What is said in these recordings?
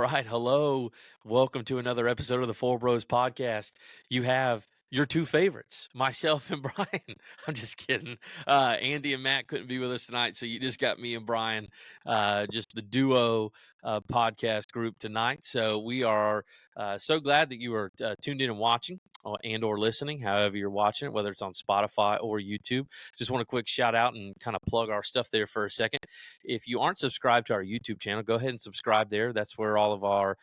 right. Hello. Welcome to another episode of the ForeBros Podcast. You have your two favorites, myself and Bryan. I'm just kidding. Andy and Matt couldn't be with us tonight, so you just got me and Bryan, just the duo podcast group tonight. So we are so glad that you are tuned in and watching and or listening, however you're watching it, whether it's on Spotify or YouTube. Just want a quick shout out and kind of plug our stuff there for a second. If you aren't subscribed to our YouTube channel, go ahead and subscribe there. That's where all of our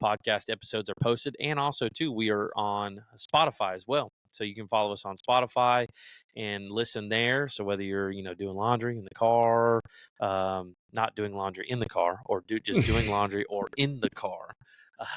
podcast episodes are posted. And also, too, we are on Spotify as well. So you can follow us on Spotify and listen there. So whether you're, doing laundry in the car, not doing laundry in the car, or just doing laundry or in the car,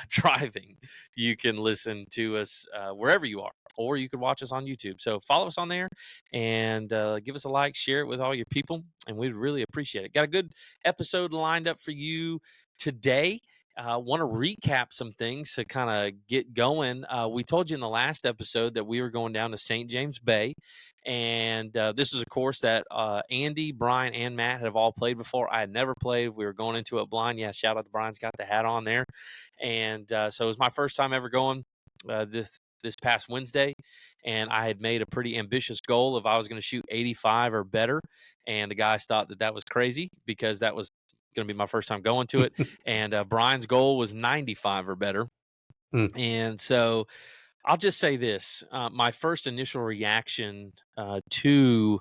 driving, you can listen to us wherever you are, or you could watch us on YouTube. So follow us on there and give us a like, share it with all your people, and we'd really appreciate it. Got a good episode lined up for you today. Want to recap some things to kind of get going. We told you in the last episode that we were going down to St. James Bay, and this is a course that Andy, Bryan, and Matt have all played before. I had never played. We were going into it blind. Yeah, shout out to Bryan's got the hat on there. And so it was my first time ever going this past Wednesday, and I had made a pretty ambitious goal if I was going to shoot 85 or better, and the guys thought that was crazy because that was going to be my first time going to it, and Bryan's goal was 95 or better. And so I'll just say this, my first initial reaction to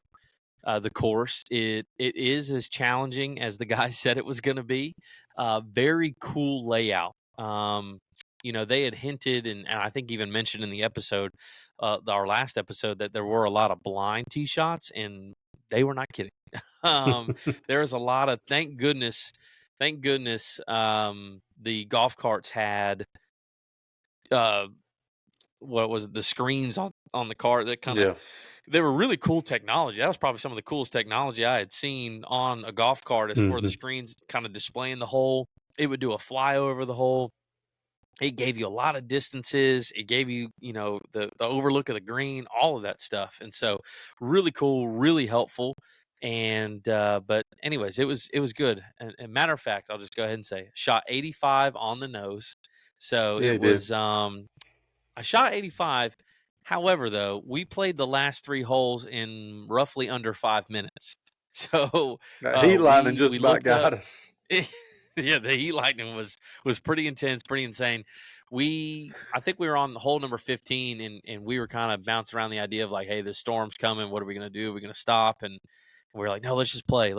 the course, it is as challenging as the guy said it was going to be. Very cool layout. They had hinted and I think even mentioned in the episode, our last episode, that there were a lot of blind tee shots, and they were not kidding. There was a lot of, thank goodness, the golf carts had, what was it, the screens on the cart that kind of, they were really cool technology. That was probably some of the coolest technology I had seen on a golf cart, as for the screens kind of displaying the hole. It would do a flyover over the hole. It gave you a lot of distances. It gave you, the overlook of the green, all of that stuff. And so really cool, really helpful. And, but anyways, it was good. And matter of fact, I'll just go ahead and say, shot 85 on the nose. So it was, I shot 85. However, though, we played the last three holes in roughly under 5 minutes. So heat lightning just about got us. Yeah, the heat lightning was pretty intense, pretty insane. I think we were on hole number 15, and we were kind of bouncing around the idea of like, hey, the storm's coming. What are we going to do? Are we going to stop? And we were like, no, let's just play.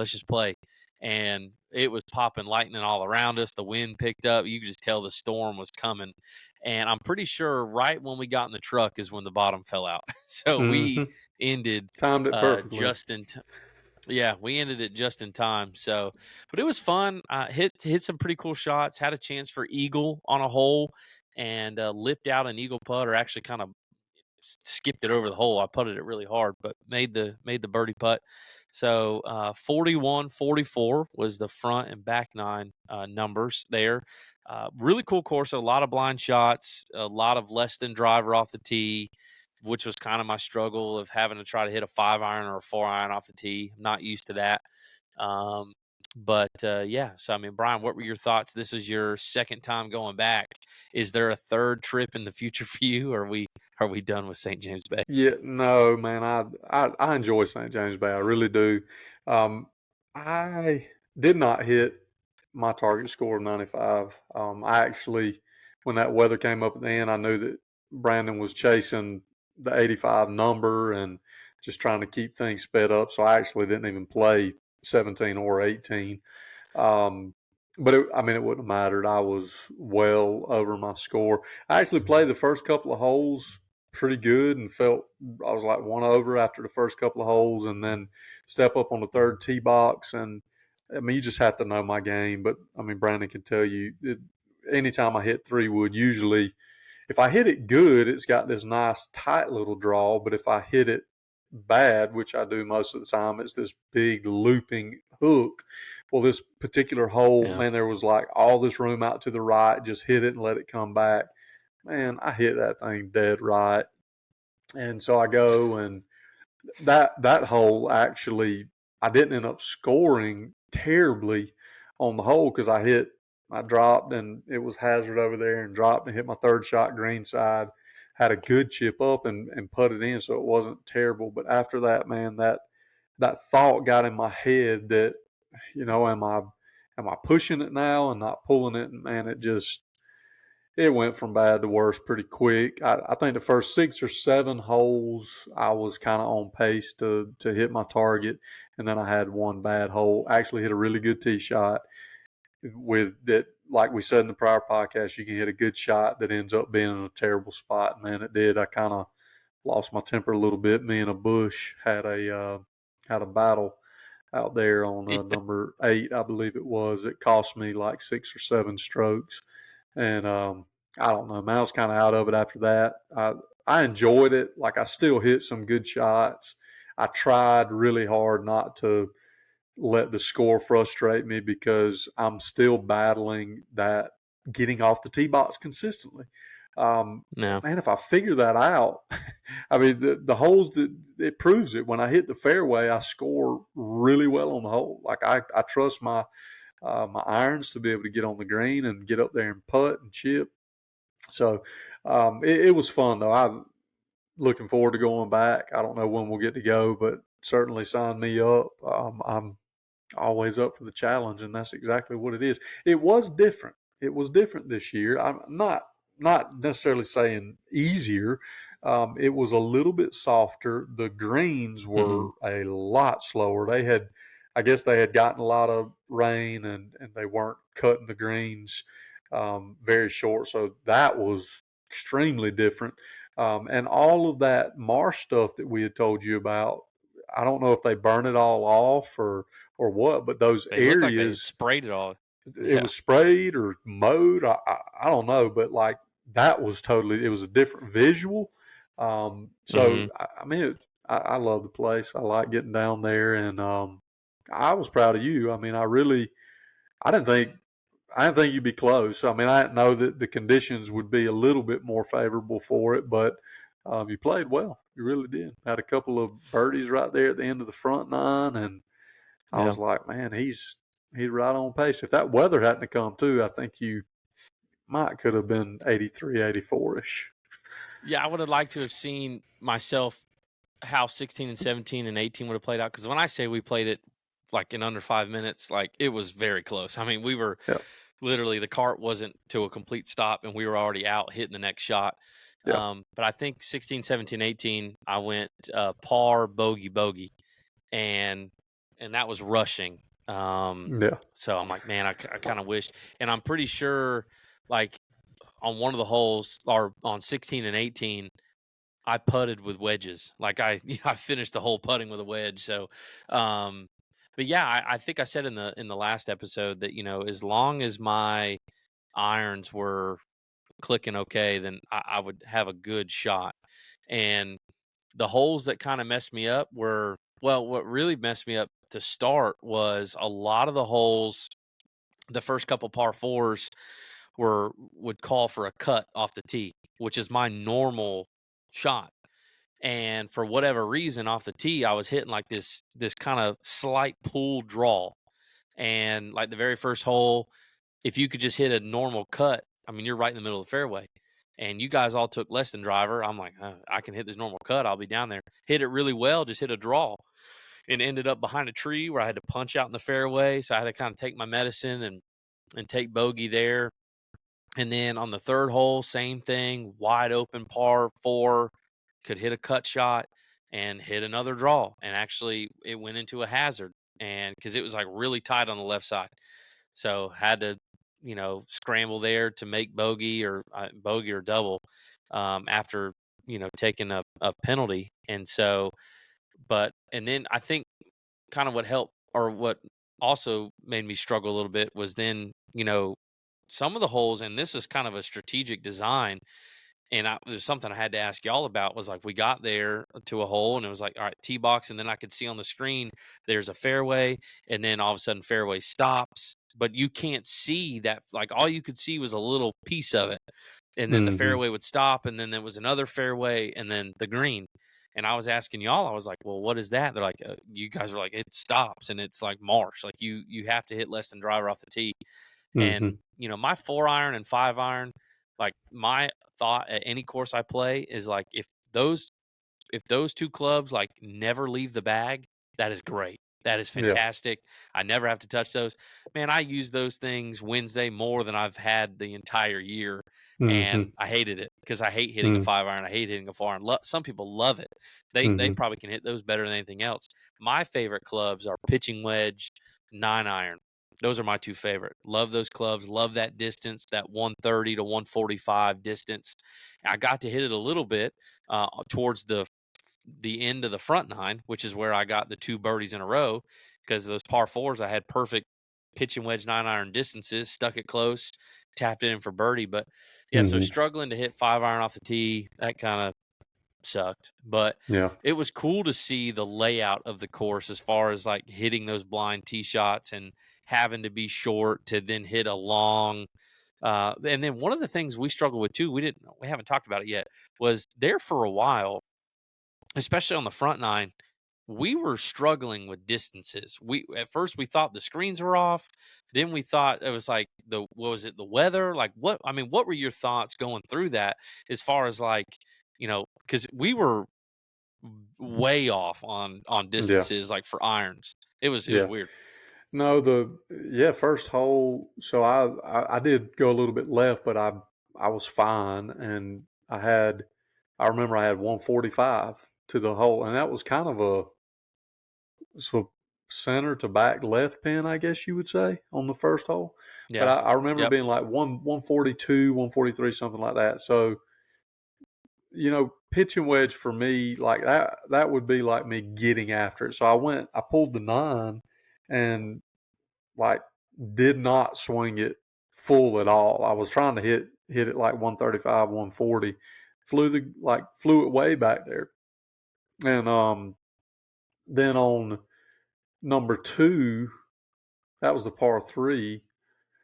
And it was popping lightning all around us. The wind picked up. You could just tell the storm was coming. And I'm pretty sure right when we got in the truck is when the bottom fell out. So we ended timed it perfectly. We ended it just in time. So, but it was fun. Hit some pretty cool shots. Had a chance for eagle on a hole, and lipped out an eagle putt, or actually kind of skipped it over the hole. I putted it really hard, but made the birdie putt. So 41-44 was the front and back nine numbers there. Really cool course. A lot of blind shots, a lot of less than driver off the tee, which was kind of my struggle of having to try to hit a 5-iron or a 4-iron off the tee. I'm not used to that. So I mean, Bryan, what were your thoughts? This is your second time going back. Is there a third trip in the future for you, or are we done with St. James Bay? Yeah, no, man, I enjoy St. James Bay. I really do. I did not hit my target score of 95. I actually, when that weather came up at the end, I knew that Brandon was chasing the 85 number and just trying to keep things sped up. So I actually didn't even play 17 or 18. But it wouldn't have mattered. I was well over my score. I actually played the first couple of holes pretty good and felt I was like one over after the first couple of holes, and then step up on the third tee box. And I mean, you just have to know my game. But I mean, Brandon can tell you, anytime I hit 3-wood, usually if I hit it good, it's got this nice tight little draw. But if I hit it bad, which I do most of the time, it's this big looping hook. Well, this particular hole, man, there was like all this room out to the right. Just hit it and let it come back. Man, I hit that thing dead right. And so I go, and that hole, actually, I didn't end up scoring terribly on the hole because I hit I dropped, and it was hazard over there, and dropped and hit my third shot green side. Had a good chip up and put it in, so it wasn't terrible. But after that, man, that thought got in my head that, am I pushing it now and not pulling it? And man, it went from bad to worse pretty quick. I think the first 6 or 7 holes I was kind of on pace to hit my target, and then I had one bad hole. Actually, hit a really good tee shot with that. Like we said in the prior podcast, you can hit a good shot that ends up being in a terrible spot. Man, it did. I kind of lost my temper a little bit. Me and a bush had a battle out there on number 8, I believe it was. It cost me like 6 or 7 strokes, and I don't know, man. I was kind of out of it after that. I enjoyed it. Like, I still hit some good shots. I tried really hard not to let the score frustrate me because I'm still battling that getting off the tee box consistently. No. Man, if I figure that out, I mean, the holes that it proves it. When I hit the fairway, I score really well on the hole. Like, I trust my irons to be able to get on the green and get up there and putt and chip. So it was fun though. I'm looking forward to going back. I don't know when we'll get to go, but certainly sign me up. I'm always up for the challenge, and that's exactly what it is. It was different. It was different this year. I'm not necessarily saying easier. It was a little bit softer. The greens Mm-hmm. were a lot slower. I guess they had gotten a lot of rain, and they weren't cutting the greens very short. So that was extremely different. And all of that marsh stuff that we had told you about, I don't know if they burn it all off or what, but those They look like they had areas, sprayed it all. it Yeah. was sprayed or mowed. I don't know, but like that was totally, it was a different visual. So Mm-hmm. I mean, I love the place. I like getting down there, and I was proud of you. I mean, I didn't think, I didn't think you'd be close. I mean, I didn't know that the conditions would be a little bit more favorable for it, but you played well. You really did. Had a couple of birdies right there at the end of the front nine, and I Yeah. was like, man, he's right on pace. If that weather hadn't come too, I think you might could have been 83, 84 ish. Yeah, I would have liked to have seen myself how 16 and 17 and 18 would have played out, because when I say we played it like in under 5 minutes, like it was very close. I mean, we were Yeah, literally, the cart wasn't to a complete stop and we were already out hitting the next shot. yeah, But I think 16, 17, 18, I went par, bogey, bogey, and that was rushing. yeah. So I'm like, man, I kind of wished, and I'm pretty sure, like on one of the holes, or on 16 and 18, I putted with wedges. Like I finished the whole putting with a wedge. So, um, but yeah, I think I said in the last episode that, as long as my irons were clicking okay, then I would have a good shot. And the holes that kind of messed me up were, well, what really messed me up to start was a lot of the holes, the first couple par fours would call for a cut off the tee, which is my normal shot. And for whatever reason, off the tee, I was hitting like this kind of slight pull draw. And like the very first hole, if you could just hit a normal cut, I mean, you're right in the middle of the fairway. And you guys all took less than driver. I'm like, I can hit this normal cut. I'll be down there. Hit it really well. Just hit a draw, and ended up behind a tree where I had to punch out in the fairway. So I had to kind of take my medicine and take bogey there. And then on the third hole, same thing, wide open par four, could hit a cut shot and hit another draw. And actually, it went into a hazard, and because it was like really tight on the left side, so had to, scramble there to make bogey or double, after taking a penalty. And so, and then I think kind of what helped, or what also made me struggle a little bit, was then some of the holes, and this is kind of a strategic design. And there's something I had to ask y'all about, was like, we got there to a hole and it was like, all right, tee box. And then I could see on the screen, there's a fairway. And then all of a sudden fairway stops, but you can't see that. Like, all you could see was a little piece of it. And then the Mm-hmm. fairway would stop. And then there was another fairway and then the green. And I was asking y'all, I was like, well, what is that? They're like, you guys are like, it stops and it's like marsh. Like you have to hit less than driver off the tee. And, Mhm. my 4-iron and 5-iron, like, my thought at any course I play is, like, if those 2 clubs, like, never leave the bag, that is great. That is Yeah. fantastic. I never have to touch those. Man, I use those things Wednesday more than I've had the entire year, and Mhm. I hated it because I hate hitting a Mm. 5-iron. I hate hitting a 4-iron. Some people love it. They Mhm. probably can hit those better than anything else. My favorite clubs are pitching wedge, 9-iron. Those are my 2 favorite. Love those clubs. Love that distance, that 130 to 145 distance. I got to hit it a little bit towards the end of the front 9, which is where I got the 2 birdies in a row because those par fours I had perfect pitch and wedge 9-iron distances, stuck it close, tapped it in for birdie. But yeah, so Mhm. struggling to hit 5-iron off the tee, that kind of sucked. But Yeah. it was cool to see the layout of the course as far as like hitting those blind tee shots and having to be short to then hit a long. And then one of the things we struggled with too, we haven't talked about it yet, was there for a while, especially on the front 9, we were struggling with distances. We At first we thought the screens were off, then we thought it was like what was it, the weather? Like what were your thoughts going through that as far as like, cuz we were way off on Yeah. distances like for irons. It was Yeah. weird. No, first hole. So I did go a little bit left, but I was fine, and I remember I had 145 to the hole, and that was kind of a so center to back left pin, I guess you would say, on the first hole. But Yeah. I remember Yep. being like 142, 143, something like that. So pitching wedge for me, like that would be like me getting after it. So I pulled the 9 and like did not swing it full at all. I was trying to hit it like 135, 140. Flew it way back there. And then on number 2, that was the par 3.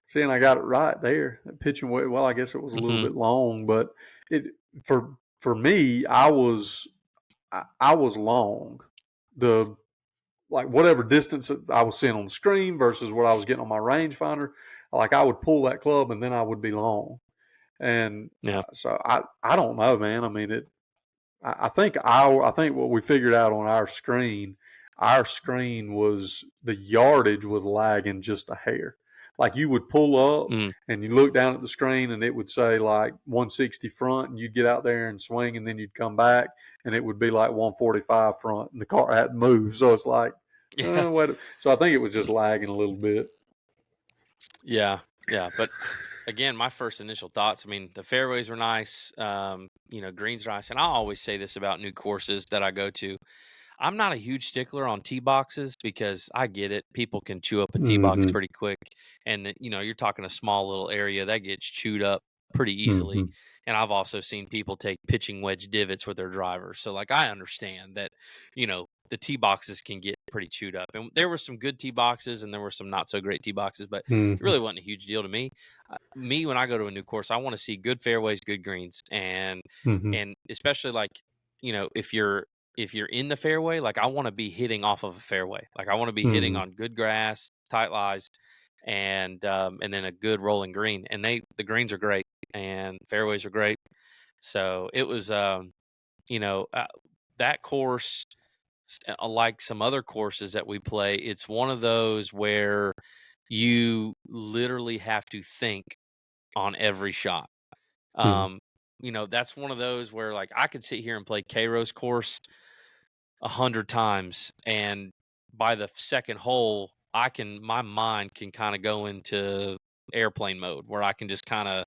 See, and I got it right there. Pitching wedge, well, I guess it was a little Mhm. bit long, but it for me, I was long. The Like whatever distance that I was seeing on the screen versus what I was getting on my rangefinder, like I would pull that club and then I would be long. And Yeah. so I don't know, man. I mean it. I think what we figured out on our screen was the yardage was lagging just a hair. Like you would pull up Mm. and you look down at the screen and it would say like 160 front, and you'd get out there and swing, and then you'd come back and it would be like 145 front, and the car hadn't moved. So it's like, Yeah. wait. So I think it was just lagging a little bit. Yeah, yeah, but again, my first initial thoughts, I mean, the fairways were nice, greens are nice, and I always say this about new courses that I go to. I'm not a huge stickler on tee boxes because I get it. People can chew up a tee box Mm-hmm. pretty quick, and then, you're talking a small little area that gets chewed up pretty easily. Mm-hmm. And I've also seen people take pitching wedge divots with their drivers. So like I understand that, the tee boxes can get pretty chewed up. And there were some good tee boxes and there were some not so great tee boxes, but it Mm-hmm. really wasn't a huge deal to me. Me, when I go to a new course, I want to see good fairways, good greens, and Mm-hmm. especially like, if you're in the fairway, like I want to be hitting off of a fairway. Like I want to be hitting Mm-hmm. on good grass, tight lies, and then a good rolling green. And the greens are great and fairways are great. So it was you know, uh, that course, like some other courses that we play, it's one of those where you literally have to think on every shot. Mm-hmm. Um, that's one of those where like I could sit here and play Cairo's course 100 times, and by the second hole, my mind can kind of go into airplane mode where I can just kind of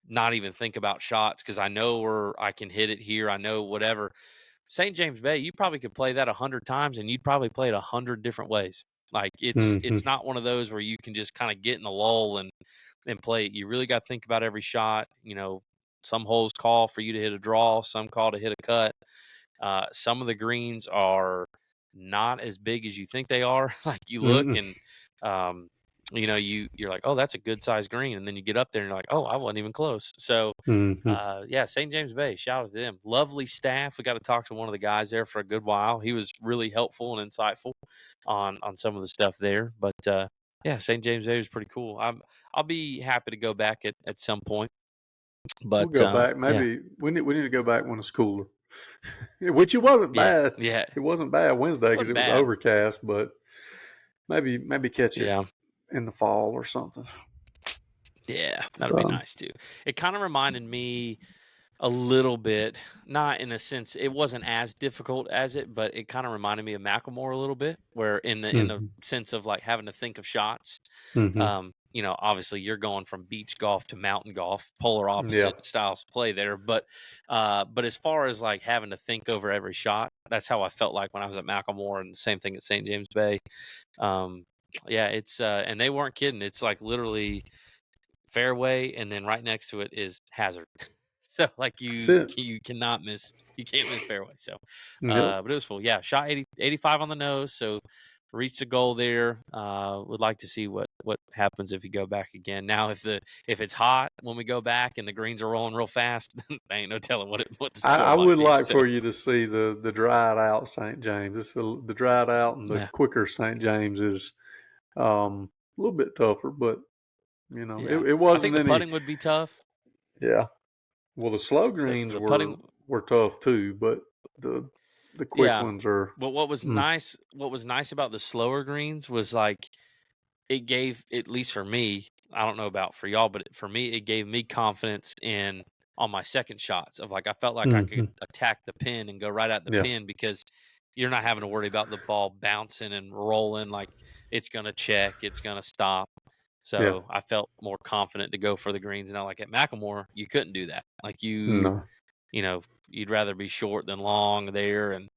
not even think about shots because I know where I can hit it here. I know whatever. St. James Bay, you probably could play that 100 times, and you'd probably play it 100 different ways. Like it's Mm-hmm. not one of those where you can just kind of get in a lull and play it. You really got to think about every shot. Some holes call for you to hit a draw, some call to hit a cut. Some of the greens are not as big as you think they are. Like you look Mm-hmm. and um, you're like, oh, that's a good sized green, and then you get up there and you're like, oh, I wasn't even close. So Mm-hmm. yeah, St. James Bay, shout out to them. Lovely staff. We got to talk to one of the guys there for a good while. He was really helpful and insightful on some of the stuff there. But Yeah, St. James Day was pretty cool. I'll be happy to go back at some point. We'll But go back. yeah, Maybe we need to go back when it's cooler, which it wasn't yeah, bad. yeah, It wasn't bad Wednesday it because wasn't it was bad. overcast, but maybe catch it Yeah, in the fall or something. yeah, that'd be So, nice too. It kind of reminded me a little bit, not in a sense, it wasn't as difficult as it, but it kind of reminded me of Macklemore a little bit, where in the hmm sense of like having to think of shots. hmm Obviously you're going from beach golf to mountain golf, polar yeah, opposite styles of play there. But as far as like having to think over every shot, that's how I felt like when I was at Macklemore, and the same thing at St. James Bay. Um, yeah, it's and they weren't kidding. It's like literally fairway, and then right next to it is hazard. So like that's it. you cannot miss, you can't miss fairway. So Yep. but it was full. Yeah, shot 85 on the nose, so reached a goal there. Would like to see what happens if you go back again. Now if it's hot when we go back and the greens are rolling real fast, I ain't no telling what the score I might would be. like So for you to see the dried out St. James. The dried out and the yeah, quicker St. James is a little bit tougher, but yeah. it I think wasn't the any. putting would be tough. Yeah. Well, the slow The greens the were putting were tough too, but the the quick yeah. ones are. But Mm, what was nice about the slower greens was like it gave, at least for me, I don't know about for y'all, but for me, it gave me confidence in on my second shots of like I felt like I could hmm attack the pin and go right at the Yeah. pin because you're not having to worry about the ball bouncing and rolling like it's gonna check, it's gonna stop. Yeah. So I felt more confident to go for the greens. Now, like at Macklemore, you couldn't do that. Like No. you know, you'd rather be short than long there, and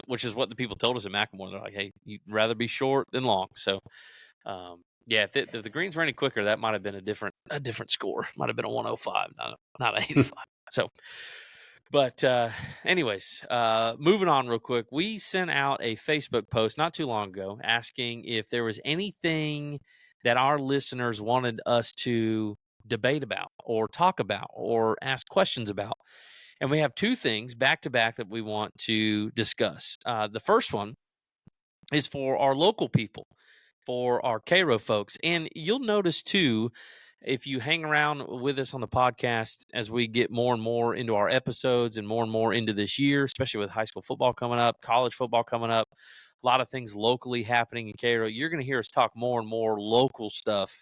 which is what the people told us at Macklemore. They're like, hey, you'd rather be short than long. So yeah, if the greens were any quicker, that might have been a different score. Might have been a 105, not a 85. So, but anyways, moving on real quick. We sent out a Facebook post not too long ago asking if there was anything that our listeners wanted us to debate about or talk about or ask questions about. And we have two things back to back that we want to discuss. The first one is for our local people, for our Cairo folks. And you'll notice too, if you hang around with us on the podcast as we get more and more into our episodes and more into this year, especially with high school football coming up, college football coming up, a lot of things locally happening in Cairo, you're going to hear us talk more and more local stuff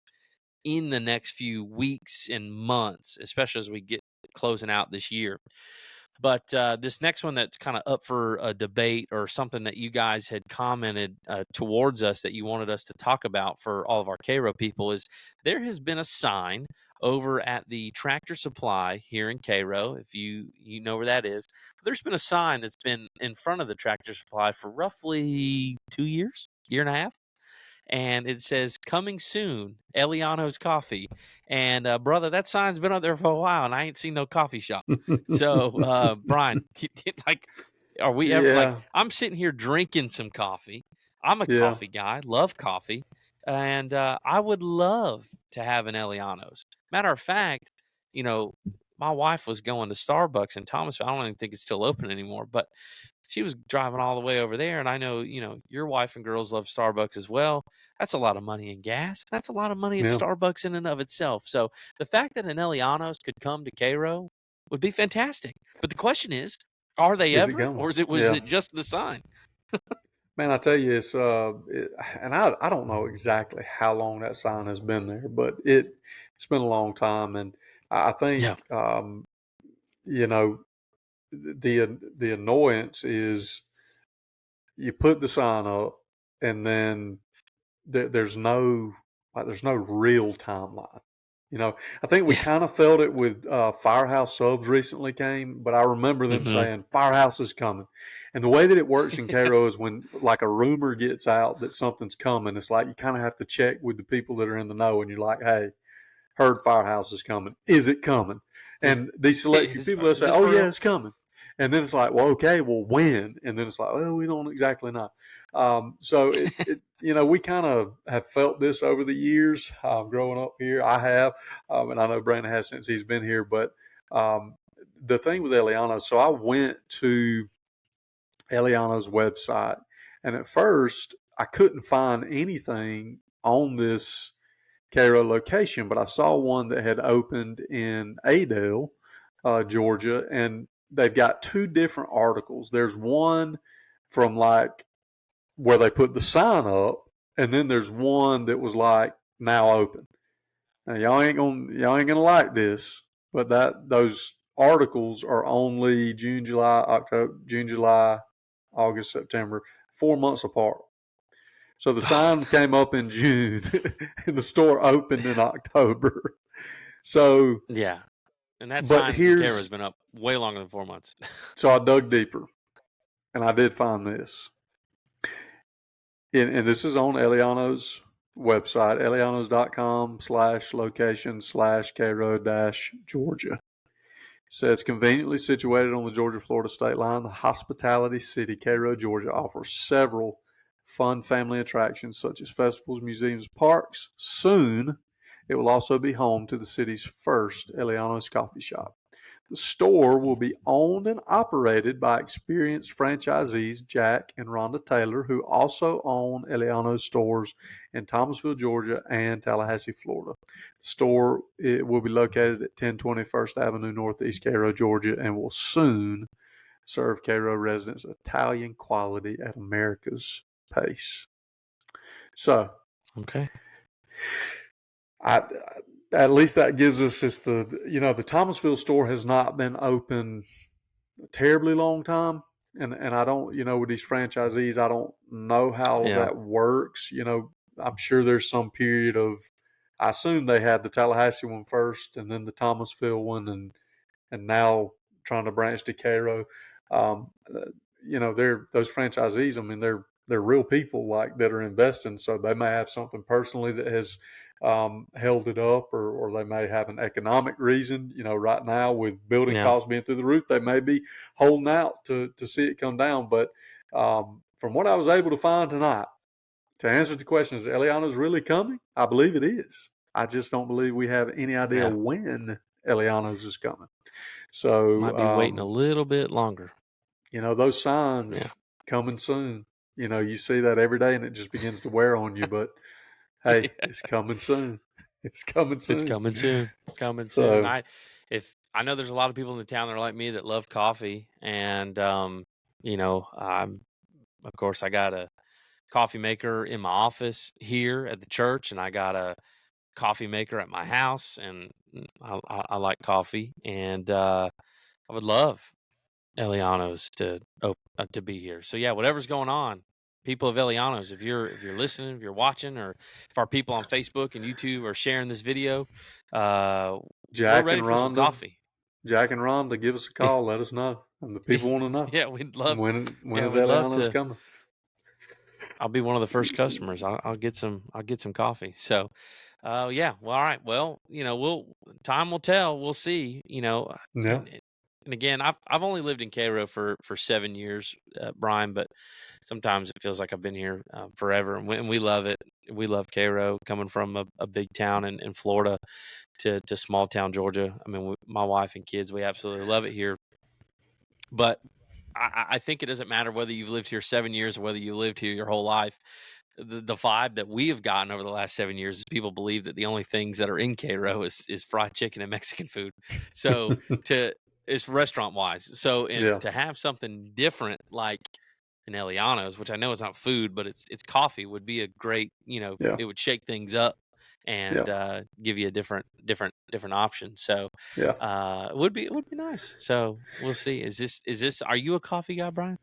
in the next few weeks and months, especially as we get closing out this year. But this next one that's kind of up for a debate or something that you guys had commented towards us that you wanted us to talk about for all of our Cairo people is there has been a sign over at the Tractor Supply here in Cairo. If you know where that is, there's been a sign that's been in front of the Tractor Supply for roughly 2 years, year and a half, and it says "Coming soon, Elliano's Coffee." And brother, that sign's been up there for a while, and I ain't seen no coffee shop. So, Bryan, like, are we ever like? Yeah. I'm sitting here drinking some coffee. I'm a Yeah. coffee guy, love coffee, and I would love to have an Elliano's. Matter of fact, you know, my wife was going to Starbucks in Thomasville. I don't even think it's still open anymore, but she was driving all the way over there, and I know, your wife and girls love Starbucks as well. That's a lot of money in gas. That's a lot of money at Yeah. Starbucks in and of itself. So the fact that an Eliano's could come to Cairo would be fantastic. But the question is, are they Is it ever, going? or was Yeah. it just the sign? Man, I tell you, and I don't know exactly how long that sign has been there, but it's been a long time, and I Yeah, think you know the annoyance is you put the sign up, and then there's no there's no real timeline. I think we yeah, kind of felt it with Firehouse Subs recently came, but I remember them hmm saying Firehouse is coming. And the way that it works in Cairo is when like a rumor gets out that something's coming, it's like you kind of have to check with the people that are in the know, and you're like, hey, heard Firehouse is coming. Is it coming? is, And these select few is people that say, this oh, for yeah, real? it's coming. And then it's like, well, okay, well, when? And then it's like, well, we don't exactly know. So we kind of have felt this over the years growing up here. I have, and I know Brandon has since he's been here. But the thing with Eliano, so I went to Eliano's website, and at first I couldn't find anything on this Cairo location, but I saw one that had opened in Adel, Georgia, and they've got two different articles. There's one from like where they put the sign up, and then there's one that was like now open. Now y'all ain't gonna like this, but those articles are only June, July, August, September, 4 months apart. So the sign came up in June, and the store opened in October. So, Yeah. And that but sign in Cairo has here's been up way longer than 4 months. so I dug deeper, and I did find this. And this is on Elliano's website, ellianos.com/location/Cairo-Georgia. Says conveniently situated on the Georgia-Florida state line, the hospitality city Cairo, Georgia offers several fun family attractions such as festivals, museums, parks. Soon, it will also be home to the city's first Elliano's coffee shop. The store will be owned and operated by experienced franchisees Jack and Rhonda Taylor, who also own Elliano's stores in Thomasville, Georgia, and Tallahassee, Florida. The store will be located at 1020 First Avenue Northeast, Cairo, Georgia, and will soon serve Cairo residents Italian quality at America's pace. So, Okay. at least that gives us the Thomasville store has not been open a terribly long time. And I don't, with these franchisees, I don't know how Yeah. that works. I'm sure there's some period I assume they had the Tallahassee one first and then the Thomasville one and now trying to branch to Cairo. They're those franchisees. I mean, they're real people like that are investing, so they may have something personally that has held it up, or they may have an economic reason. Right now with building Yeah. costs being through the roof, they may be holding out to see it come down. But from what I was able to find tonight, to answer the question, is Elliano's really coming? I believe it is. I just don't believe we have any idea Yeah. when Elliano's is coming. So, Might be waiting a little bit longer. those signs Yeah. coming soon. You see that every day and it just begins to wear on you. But hey, Yeah. it's coming soon. It's coming It's soon. coming soon. It's coming soon. So, I know there's a lot of people in the town that are like me that love coffee, and of course I got a coffee maker in my office here at the church, and I got a coffee maker at my house, and I like coffee, and I would love Eliano's to be here. So yeah, whatever's going on, people of Eliano's, if you're listening, if you're watching, or if our people on Facebook and YouTube are sharing this video, uh, we're Jack ready and for some Rhonda, coffee. give us a call. Let us know. And the people want to know Yeah, we'd love. when Yeah, is we'd love Eliano's to. coming. I'll be one of the first customers. I'll get some. I'll get some coffee. So, yeah. Well, all right. Well, time will tell. We'll see. Yeah. And again, I've only lived in Cairo for 7 years, Brian. But sometimes it feels like I've been here forever, and we love it. We love Cairo, coming from a big town in Florida to small town Georgia. I mean, my wife and kids, we absolutely love it here. But I think it doesn't matter whether you've lived here 7 years or whether you lived here your whole life. The vibe that we have gotten over the last 7 years is people believe that the only things that are in Cairo is fried chicken and Mexican food. So to it's restaurant wise. So and Yeah. to have something different like an Eliano's, which I know is not food, but it's coffee, would be a great, Yeah. it would shake things up Yeah. and give you a different option. So Yeah. it would be nice. So we'll see. Is this are you a coffee guy, Brian?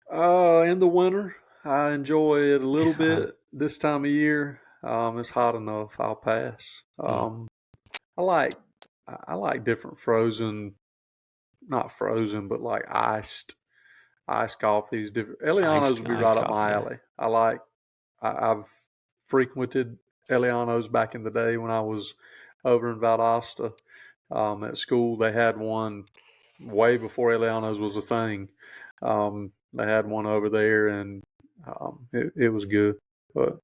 In the winter, I enjoy it a little Yeah. bit this time of year. It's hot enough. I'll pass. Mm. I like I like different frozen, not frozen, but like iced coffees. Different Eliano's would be right Iced up coffee, my yeah. alley. I've frequented Eliano's back in the day when I was over in Valdosta. At school, they had one way before Eliano's was a thing. They had one over there, and it was good. But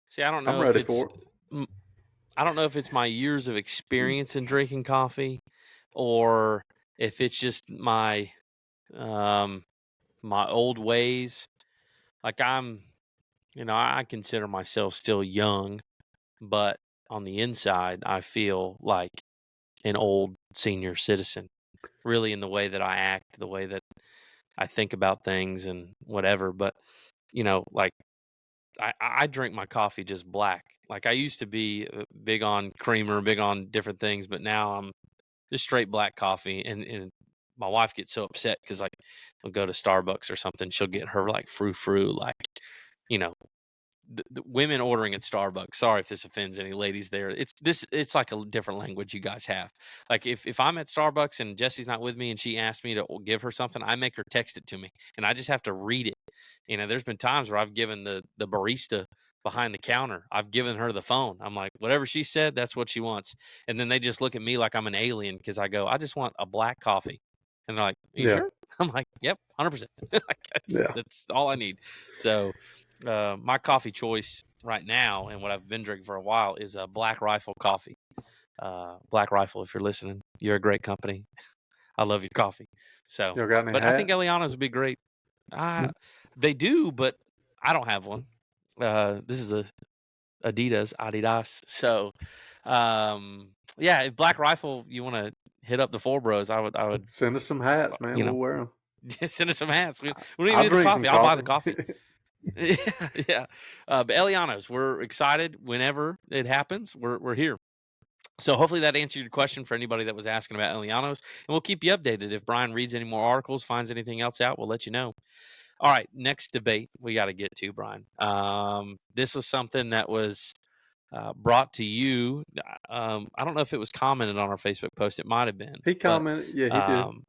See, I don't I'm know if ready it's for it. mm, I don't know if it's my years of experience in drinking coffee or if it's just um my old ways. Like I consider myself still young, but on the inside, I feel like an old senior citizen, really in the way that I act, the way that I think about things and whatever. But, like I drink my coffee just black. Like I used to be big on creamer, big on different things, but now I'm just straight black coffee. And my wife gets so upset because like we'll go to Starbucks or something, she'll get her like frou like you know the women ordering at Starbucks. Sorry if this offends any ladies there. It's like a different language you guys have. Like if I'm at Starbucks and Jesse's not with me and she asks me to give her something, I make her text it to me and I just have to read it. There's been times where I've given the barista behind the counter, I've given her the phone. I'm like, whatever she said, that's what she wants. And then they just look at me like I'm an alien because I go, I just want a black coffee. And they're like, are you Yeah, sure? I'm like, yep, 100%. Like, yeah. that's all I need. So my coffee choice right now, and what I've been drinking for a while, is a Black Rifle coffee. Black Rifle, if you're listening, you're a great company. I love your coffee. So, Y'all got any but I think hats? Elliano's would be great. Uh, Mm. they do, but I don't have one. This is a Adidas. So, yeah, if Black Rifle, you want to hit up the Four Bros, I would, Send us some hats, man. you We'll know, wear them. send us some hats. We don't even I'll need the drink some coffee. I'll buy the coffee. coffee. Yeah, yeah. But Elianos, we're excited whenever it happens. We're here. So hopefully that answered your question for anybody that was asking about Elianos, and we'll keep you updated if Bryan reads any more articles, finds anything else out. We'll let you know. All right, next debate we got to get to, Bryan. This was something that was brought to you. I don't know if it was commented on our Facebook post. It might have been, He but commented. Yeah, he did. um,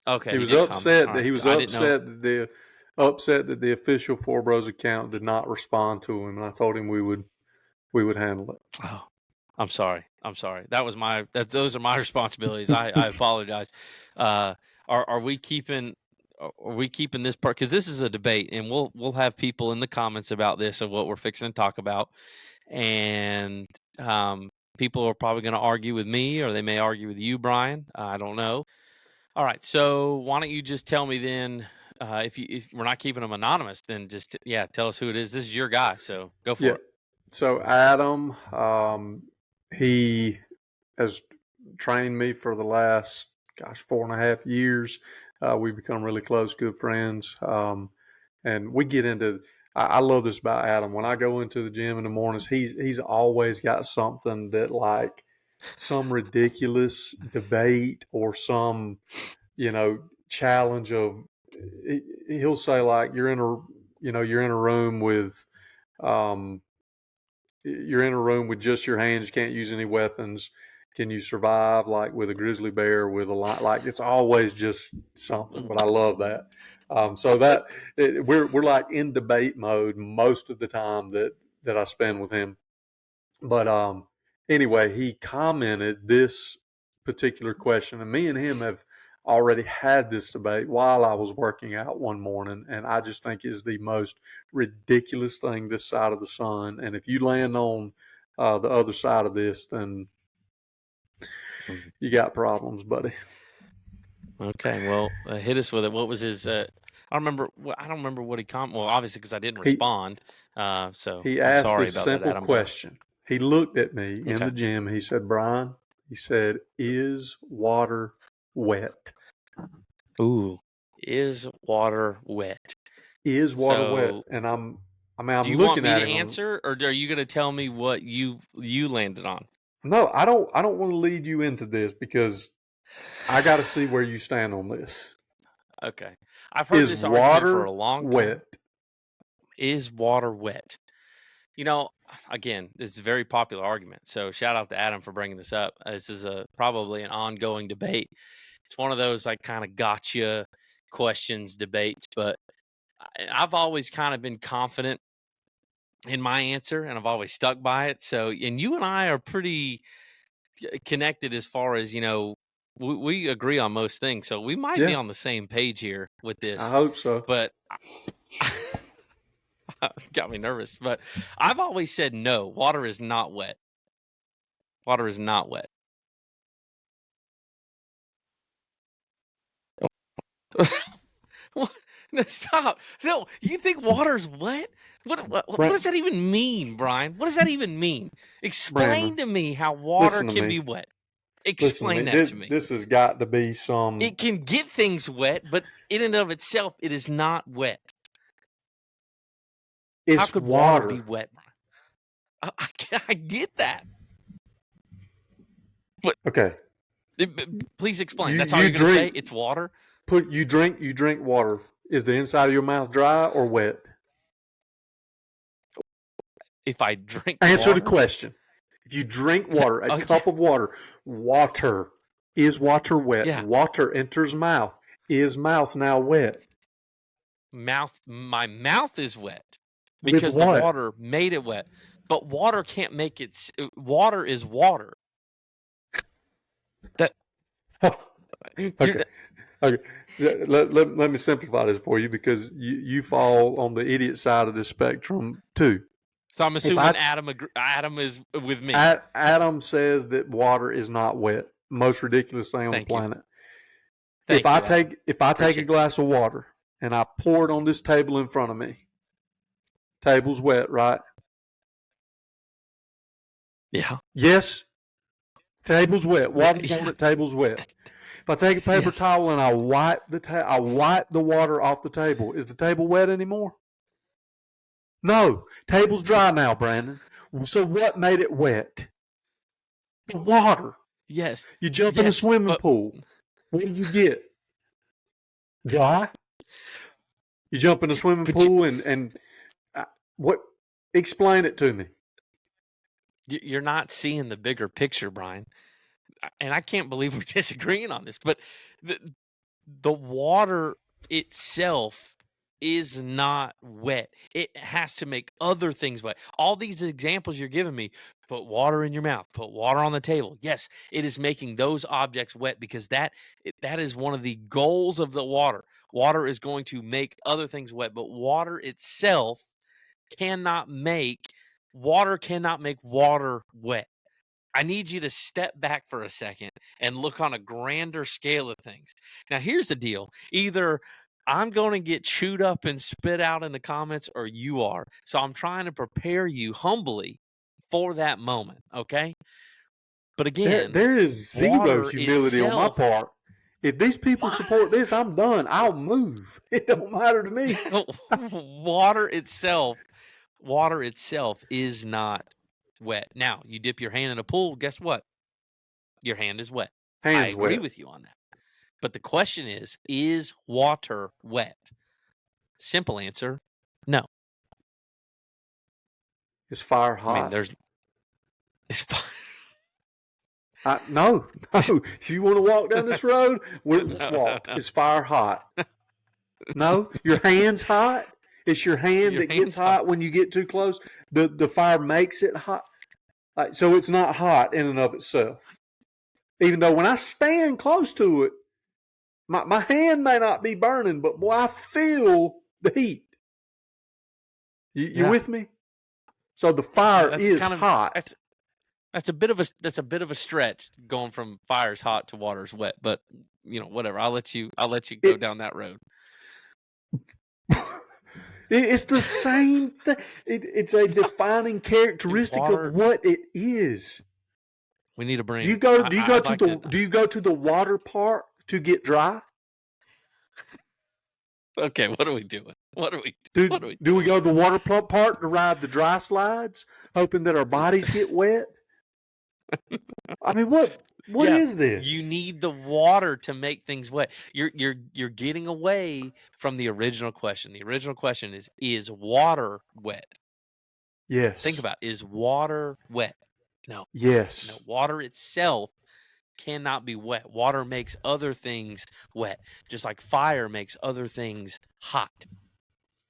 okay, He he was did comment. upset All that right, he was I didn't know. upset that the official ForeBros account did not respond to him, and I told him we would handle it. Oh, I'm sorry. I'm sorry. Those are my responsibilities. I apologize. Uh, are we keeping this part? Because this is a debate, and we'll have people in the comments about this and what we're fixing to talk about, and people are probably going to argue with me, or they may argue with you, Bryan. I don't know. All right. So why don't you just tell me then? If we're not keeping them anonymous, then just tell us who it is. This is your guy, so go for Yeah. it. So Adam, he has trained me for the last 4.5 years. We've become really close, good friends, and we get into. I love this about Adam. When I go into the gym in the mornings, he's always got something that like some ridiculous debate or some challenge of. He'll say like you're in a room with um, you're in a room with just your hands. You can't use any weapons. Can you survive like with a grizzly bear with a lion? Like it's always just something. But I love that. So we're like in debate mode most of the time that I spend with him. But anyway, he commented this particular question, and me and him have already had this debate while I was working out one morning, and I just think is the most ridiculous thing this side of the sun. And if you land on the other side of this, then Mhm. you got problems, buddy. Okay, well, hit us with it. What was his? I don't remember. I don't remember what he Well, obviously, because I didn't He respond. So he I'm asked sorry this about that, simple Adam. But question. He looked at me in okay. the gym. He said, "Bryan," he said, "is water wet?" Ooh, is water wet? Is water wet? So, And do I'm you want looking me at to him. answer, or are you going to tell me what you landed on? No, I don't want to lead you into this because I got to see where you stand on this. Okay, I've heard Is this argument for a water long time. wet? Is water wet? You know, again, this is a very popular argument. So shout out to Adam for bringing this up. This is probably an ongoing debate. It's one of those like kind of gotcha questions debates, but I've always kind of been confident in my answer and I've always stuck by it. So, and you and I are pretty connected as far as, we agree on most things. So we might be Yeah, on the same page here with I this, hope so. but got me nervous. But I've always said no, water is not wet. Water is not wet. Stop. No, you think water's wet? What does that even mean, Bryan? What does that even mean? Explain Brandon, to me how water listen to can me. be wet. Listen to Explain me. that This, to me. this has got to be some. It can get things wet, but in and of itself, it is not wet. How It's could water be water. wet, Bryan? I get that. But Okay. please explain. You That's all you you're going to say? drink It's water? you drink water. Is the inside of your mouth dry or wet? If I drink Answer the water? question. If you drink water, a Yeah. cup of water, is water wet? Yeah. Water enters mouth. Is mouth now wet? My mouth is wet With because the what? water made it wet. But water can't make it. Water is water. That Okay. Okay. Let me simplify this for you because you fall on the idiot side of the spectrum too. So I'm assuming Adam is with me. Adam says that water is not wet. Most ridiculous thing on the Thank you. planet. Thank you, Adam. If I take a Appreciate it. glass of water and I pour it on this table in front of me, table's wet, right? Yeah. Yes, table's wet. Water's Yeah. on it. Table's wet. If I take a paper Yes. towel and I wipe the water off the table, is the table wet anymore? No, table's dry now, Brandon. So what made it wet? The water. Yes. You jump in a swimming pool. What do you get? Dry. You jump in a swimming pool and what? Explain it to me. You're not seeing the bigger picture, Bryan. And I can't believe we're disagreeing on this, but the water itself is not wet. It has to make other things wet. All these examples you're giving me, put water in your mouth, put water on the table. Yes, it is making those objects wet because that is one of the goals of the water. Water is going to make other things wet, but water itself cannot make water wet. I need you to step back for a second and look on a grander scale of things. Now, here's the deal. Either I'm going to get chewed up and spit out in the comments or you are. So I'm trying to prepare you humbly for that moment, okay? But again, there is zero humility on my part. If these people support this, I'm done. I'll move. It don't matter to me. Water itself is not wet. Now, you dip your hand in a pool, guess what? Your hand is wet. I agree with you on that. But the question is water wet? Simple answer, no. Is fire hot? I mean, it's fire. No. If you want to walk down this road, let's walk. Is fire hot? No. Your hand's hot? It's your hand that gets hot when you get too close. The fire makes it hot. So it's not hot in and of itself. Even though when I stand close to it, my hand may not be burning, but boy, I feel the heat. You with me? So the fire is hot. That's a bit of a stretch going from fire's hot to water's wet, but whatever. I'll let you go down that road. It's the same thing. It's a defining characteristic of what it is. We need to bring. Do you go to the water park to get dry? Okay, what are we doing? Do we go to the water park to ride the dry slides, hoping that our bodies get wet? I mean, what is this? You need the water to make things wet. You're getting away from the original question. The original question is water wet? Yes. Think about it. Is water wet? No. Yes. No. Water itself cannot be wet. Water makes other things wet, just like fire makes other things hot.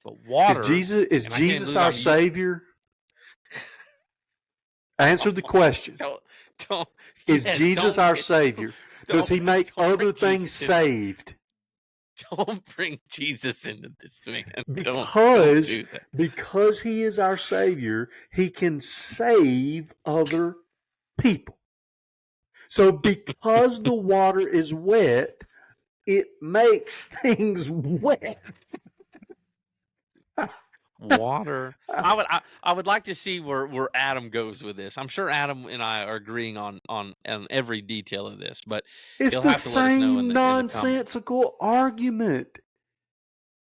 But water is Jesus our Savior? Answer the question. Is Jesus our Savior? Does he make other things saved? Don't bring Jesus into this, man. Because he is our Savior, he can save other people. So because the water is wet, it makes things wet. Water. I would like to see where Adam goes with this. I'm sure Adam and I are agreeing on every detail of this, but It's he'll the have to let us know same in the comments. nonsensical argument.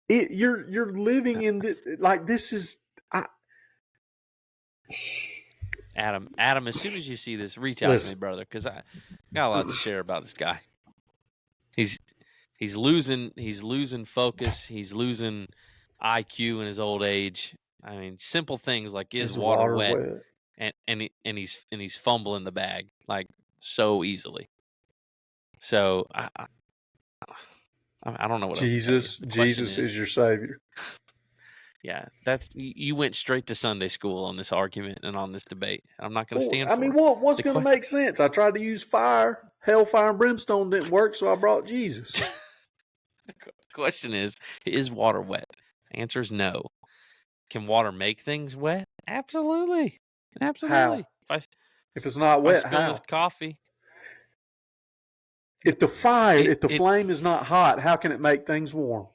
You're living in this is Adam, as soon as you see this, reach out to me, listen. brother, because I got a lot to share about this guy. He's losing focus. He's losing IQ in his old age. I mean, simple things like is Is water water wet, wet? and he's fumbling the bag like so easily. So I don't know what else to tell you. The question Jesus is your savior. yeah, you went straight to Sunday school on this argument and on this debate. I'm not going to Well, stand I for mean, it. what's The going to make sense? I tried to use fire, hellfire, and brimstone didn't work, so I brought Jesus. question is water wet? The answer is no. Can water make things wet? Absolutely, How? absolutely. If it's not If I wet, spill this how? coffee, If the it flame is not hot, how can it make things warm?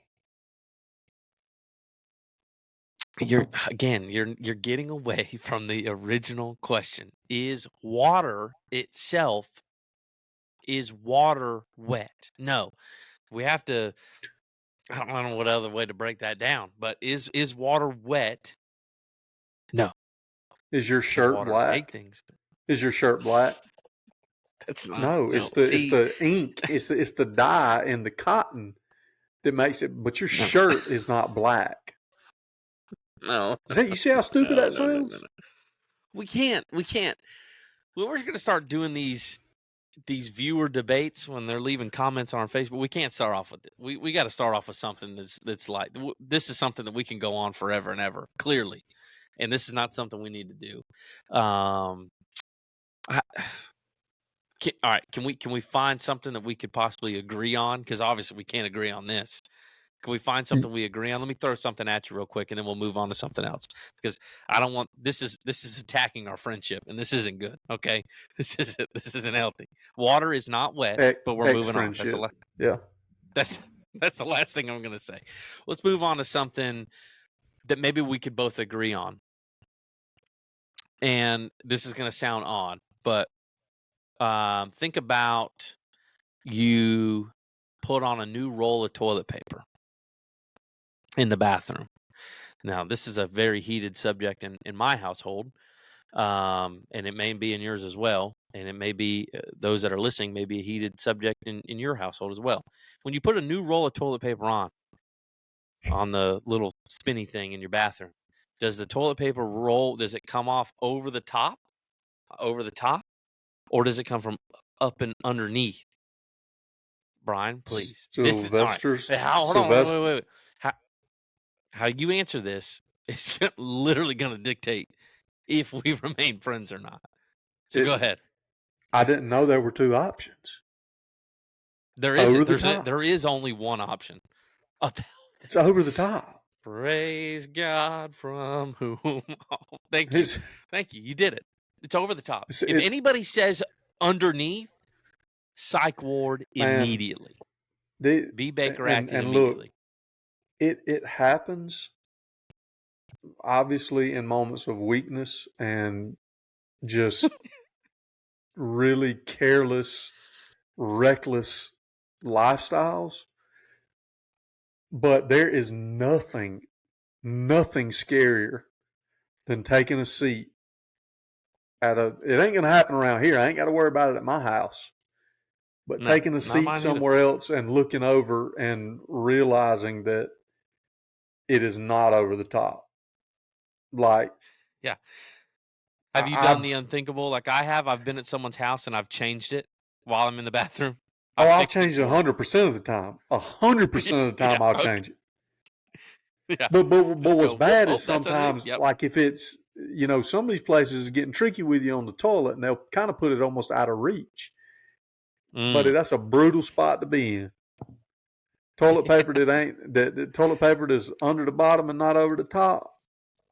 you're getting away from the original question. Is water itself wet? No. We have to I don't know what other way to break that down, but is water wet? No. Is your Can shirt water make black? things? Is your shirt black? That's not No, no. it's See, the ink, it's the dye in the cotton that makes it. But your no, shirt is not black. no, Is that you see how stupid no, that no, no, no, sounds? no. We can't. Well, we're going to start doing these viewer debates when they're leaving comments on our Facebook. We can't start off with it. We got to start off with something that's like this is something that we can go on forever and ever. Clearly, and this is not something we need to do. I, all right, can we find something that we could possibly agree on? Because obviously we can't agree on this. Can we find something we agree on? Let me throw something at you real quick, and then we'll move on to something else. Because I don't want this is attacking our friendship, and this isn't good. Okay, this isn't healthy. Water is not wet, but we're Ex moving on. friendship. Yeah. That's that's the last thing I'm going to say. Let's move on to something that maybe we could both agree on. And this is going to sound odd, but think about you put on a new roll of toilet paper in the bathroom. Now, this is a very heated subject in my household, and it may be in yours as well. And it may be those that are listening may be a heated subject in your household as well. When you put a new roll of toilet paper on the little spinny thing in your bathroom, does the toilet paper roll? Does it come off over the top, or does it come from up and underneath? Bryan, please. This is all right. Hold on, wait. How you answer this is literally going to dictate if we remain friends or not. So go ahead. I didn't know there were two options. There Over isn't. the top. There is only one option. It's over the top. Praise God from whom. Thank you. You did it. It's over the top. If anybody says underneath, psych ward immediately. B. Baker acted immediately. Look, it happens obviously in moments of weakness and just really careless, reckless lifestyles. But there is nothing scarier than taking a seat it ain't going to happen around here. I ain't got to worry about it at my house. But taking a seat somewhere else and looking over and realizing that it is not over the top. Like, yeah. Have you done the unthinkable like I have? I've been at someone's house and I've changed it while I'm in the bathroom. I'll change it 100% of the time. 100% of the time I'll change it. Yeah. But what's bad is sometimes, like if it's, some of these places is getting tricky with you on the toilet and they'll kind of put it almost out of reach. But that's a brutal spot to be in. Toilet paper that toilet paper that's under the bottom and not over the top,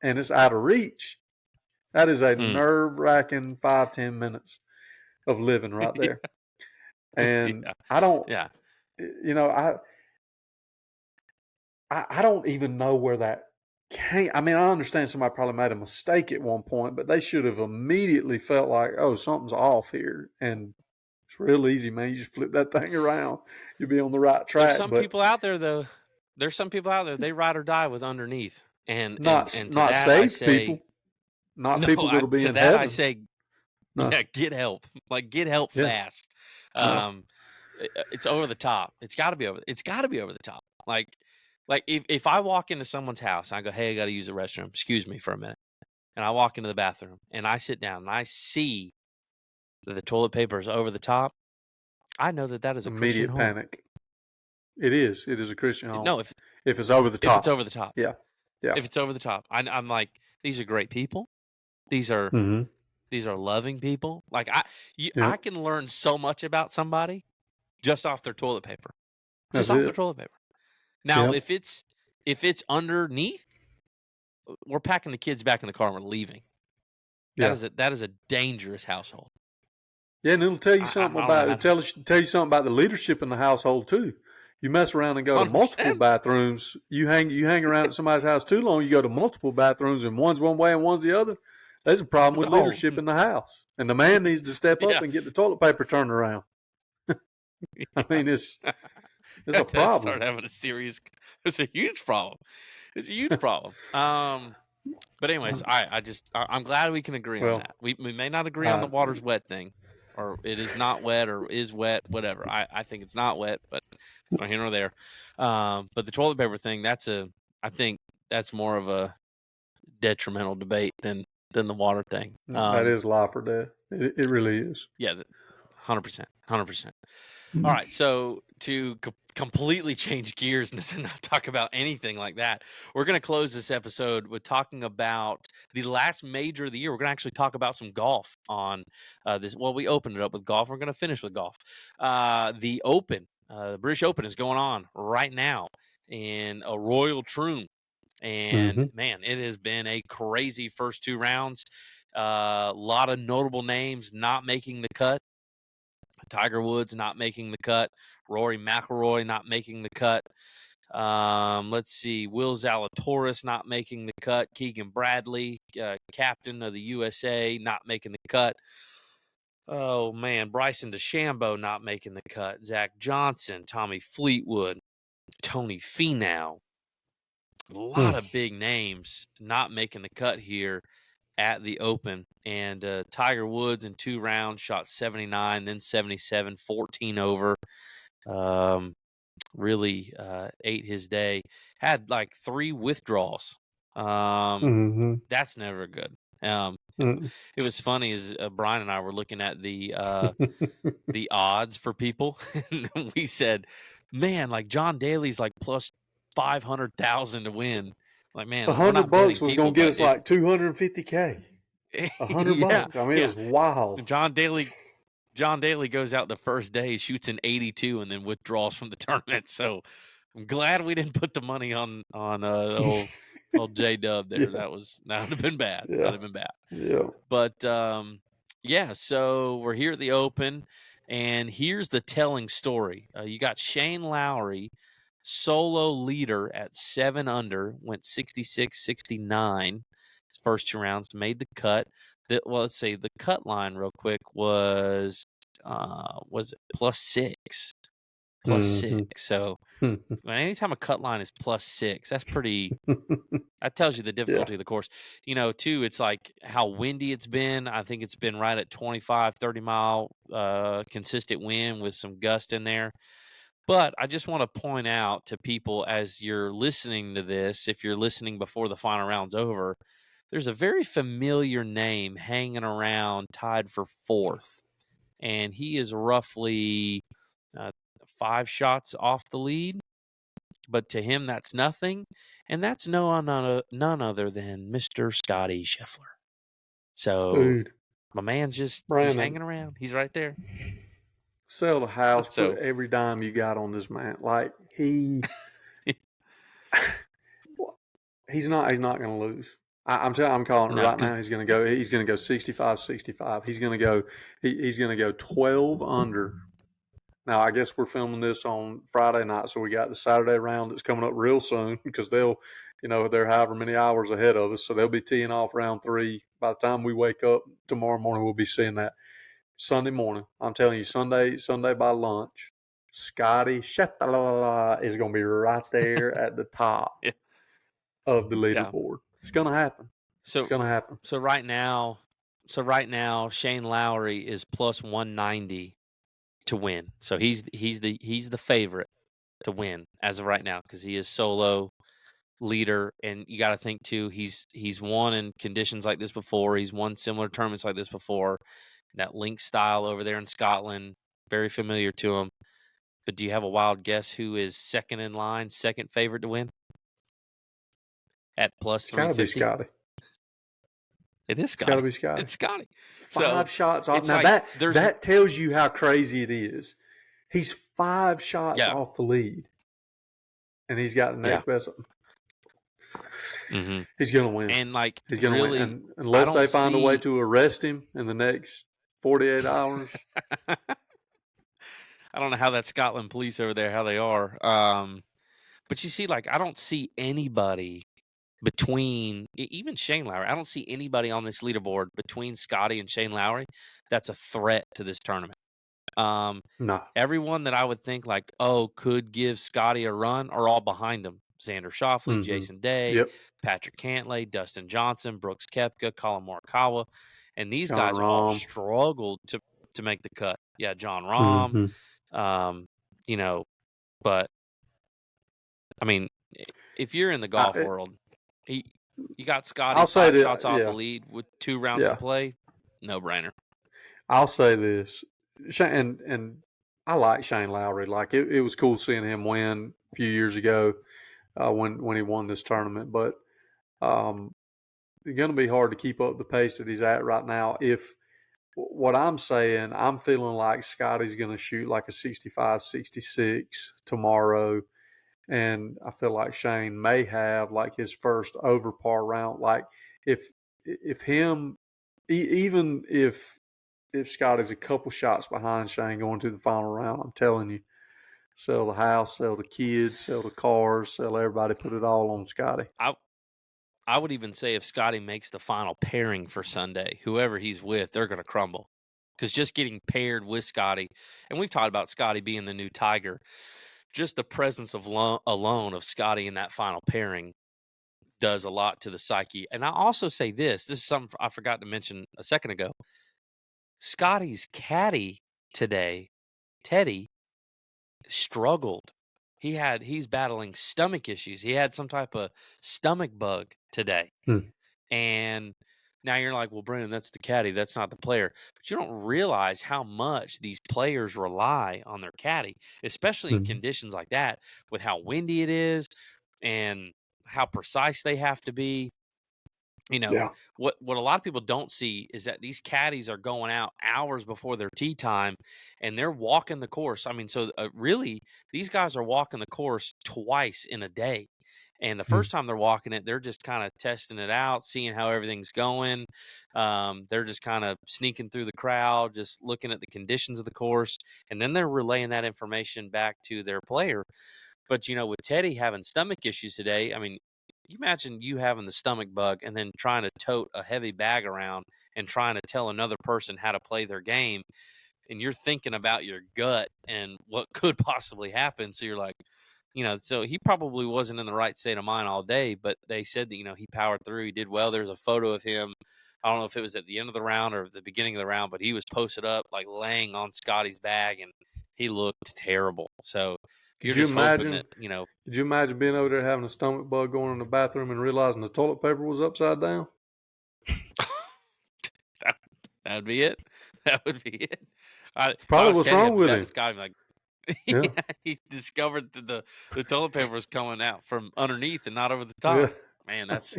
and it's out of reach. That is a nerve-wracking 5-10 minutes of living right there. And I don't, I don't even know where that can't. I mean, I understand somebody probably made a mistake at one point, but they should have immediately felt like, oh, something's off here. And it's real easy, man. You just flip that thing around, you'll be on the right There's track. some But people out there though. There's some people out there, they ride or die with underneath. And to not that I saved say people, not no, people that'll be to in that I heaven. say No, yeah, get help. Like get help yeah, fast. no, Um it's over the top. It's got to be over the top. Like if I walk into someone's house and I go, "Hey, I got to use the restroom. Excuse me for a minute." And I walk into the bathroom and I sit down and I see that the toilet paper is over the top, I know that that is a Christian immediate home. panic. It is. It is a Christian home. No, If it's over the if it's top, over the top. yeah, yeah. If it's over the top. I'm like, these are great people. These are Mm-hmm. these are loving people. Like Yep. I can learn so much about somebody just off their toilet paper. Just That's off their it. toilet paper. Now, Yep. if it's underneath, we're packing the kids back in the car and we're leaving. Yeah. That is a dangerous household. Yeah, and it'll tell you I something don't know about how it. Tell you something about the leadership in the household too. You mess around and go to multiple 100%. bathrooms. You hang around at somebody's house too long. You go to multiple bathrooms, and one's one way and one's the other. There's a problem with Oh, leadership in the house, and the man needs to step up yeah. and get the toilet paper turned around. I mean, it's a Start problem. having a serious. It's a huge problem. It's a huge problem. But anyways, I'm glad we can agree on Well, that. We may not agree on the I water's wet thing, or it is not wet, or is wet, whatever. I think it's not wet, but it's not here nor there. But the toilet paper thing, I think that's more of a detrimental debate than the water thing. that is life or death. It really is. Yeah, 100%, 100%. All right, so to completely change gears and to not talk about anything like that, we're going to close this episode with talking about the last major of the year. We're going to actually talk about some golf on this. Well, we opened it up with golf. We're going to finish with golf. The Open, the British Open, is going on right now in a Royal Troon, and Mm-hmm. man, it has been a crazy first two rounds. A lot of notable names not making the cut. Tiger Woods not making the cut. Rory McIlroy not making the cut. Let's see. Will Zalatoris not making the cut. Keegan Bradley, captain of the USA, not making the cut. Oh, man. Bryson DeChambeau not making the cut. Zach Johnson, Tommy Fleetwood, Tony Finau. A lot of big names not making the cut here at the Open. And Tiger Woods in 2 rounds shot 79, then 77, 14 over. Really ate his day. Had like 3 withdrawals. Mm-hmm. That's never good. Mm-hmm. It was funny as Bryan and I were looking at the odds for people, and we said, "Man, like John Daly's like plus 500,000 to win." Like, man, we're not $100 betting was people, gonna get but us if like 250K. yeah, $100. I mean, it yeah, was wild. John Daly goes out the first day, shoots an 82, and then withdraws from the tournament. So I'm glad we didn't put the money on old J Dub there. Yeah, That would have been bad. That would yeah, have been bad. yeah. But yeah, so we're here at the Open, and here's the telling story. You got Shane Lowry, solo leader at 7 under, went 66, 69. His first 2 rounds, made the cut. Well, let's see, the cut line real quick was it +6? +6. Mm-hmm. So anytime a cut line is +6, that's pretty. That tells you the Yeah. difficulty of the course. Too, it's like how windy it's been. I think it's been right at 25, 30 mile consistent wind with some gust in there. But I just want to point out to people as you're listening to this, if you're listening before the final round's over, there's a very familiar name hanging around tied for 4th. And he is roughly uh, 5 shots off the lead. But to him, that's nothing. And that's none other than Mr. Scotty Scheffler. So Dude, my man's he's Brandon, hanging around. He's right there. sell the house, put So every dime you got on this man. Like he's not gonna lose. I'm calling it no, right because now. He's gonna go 65, 65. He's gonna go 12 under. Now, I guess we're filming this on Friday night, so we got the Saturday round that's coming up real soon because they'll they're however many hours ahead of us, so they'll be teeing off round 3. By the time we wake up tomorrow morning, we'll be seeing that. Sunday morning, I'm telling you, Sunday by lunch, Scotty Shetala is going to be right there at the top Yeah. of the Yeah. leaderboard. It's going to happen. It's So going to happen. so right now, Shane Lowry is plus 190 to win. So he's the favorite to win as of right now because he is solo leader, and you got to think too. He's won in conditions like this before. He's won similar tournaments like this before. That link style over there in Scotland, very familiar to him. But do you have a wild guess who is second in line, second favorite to win at plus It's got to be 350? Scotty. It is It's got to Scotty. be Scotty. It's Scotty. 5 So shots off. it's Now like that tells you how crazy it is. He's 5 shots yeah, off the lead, and he's got the next best. hmm He's going to win. and like He's going to win. really, And I unless don't they find a way see. to arrest him in the next 48 hours. I don't know how that Scotland police over there, how they are. But you see, like I don't see anybody between even Shane Lowry. I don't see anybody on this leaderboard between Scotty and Shane Lowry that's a threat to this tournament. No. Everyone that I would think like, oh, could give Scotty a run are all behind him. Xander Schauffele, Mm-hmm. Jason Day, Yep. Patrick Cantlay, Dustin Johnson, Brooks Koepka, Colin Morikawa. And these John guys all Rahm. struggled to make the cut. Yeah, John Rahm. Mm-hmm. But I mean, if you're in the golf world, you got Scotty 5 shots off the lead with 2 rounds to play. No brainer. I'll say this, and I like Shane Lowry. Like it was cool seeing him win a few years ago when he won this tournament. But it's going to be hard to keep up the pace that he's at right now. If what I'm saying, I'm feeling like Scotty's going to shoot like a 65, 66 tomorrow. And I feel like Shane may have like his first over par round. Like even if Scotty's a couple shots behind Shane going to the final round, I'm telling you, sell the house, sell the kids, sell the cars, sell everybody, put it all on Scotty. I would even say if Scotty makes the final pairing for Sunday, whoever he's with, they're going to crumble. Because just getting paired with Scotty, and we've talked about Scotty being the new Tiger, just the presence of alone of Scotty in that final pairing does a lot to the psyche. And I also say this is something I forgot to mention a second ago. Scotty's caddy today, Teddy, struggled. He's battling stomach issues. He had some type of stomach bug today. And now you're like, well, Brennan, that's the caddy. That's not the player. But you don't realize how much these players rely on their caddy, especially in conditions like that, with how windy it is and how precise they have to be. What a lot of people don't see is that these caddies are going out hours before their tee time, and they're walking the course. I mean, so really, these guys are walking the course twice in a day. And the first time they're walking it, they're just kind of testing it out, seeing how everything's going. They're just kind of sneaking through the crowd, just looking at the conditions of the course, and then they're relaying that information back to their player. But with Teddy having stomach issues today, I mean, you imagine you having the stomach bug and then trying to tote a heavy bag around and trying to tell another person how to play their game, and you're thinking about your gut and what could possibly happen. So you're like, so he probably wasn't in the right state of mind all day, but they said that, he powered through, he did well. There's a photo of him. I don't know if it was at the end of the round or the beginning of the round, but he was posted up like laying on Scotty's bag and he looked terrible. So you're just hoping that, Could you imagine being over there having a stomach bug going in the bathroom and realizing the toilet paper was upside down? that would be it. That would be it. It's probably what's wrong with him. Scotty, like, Yeah. he discovered that the toilet paper was coming out from underneath and not over the top. Yeah. Man, that's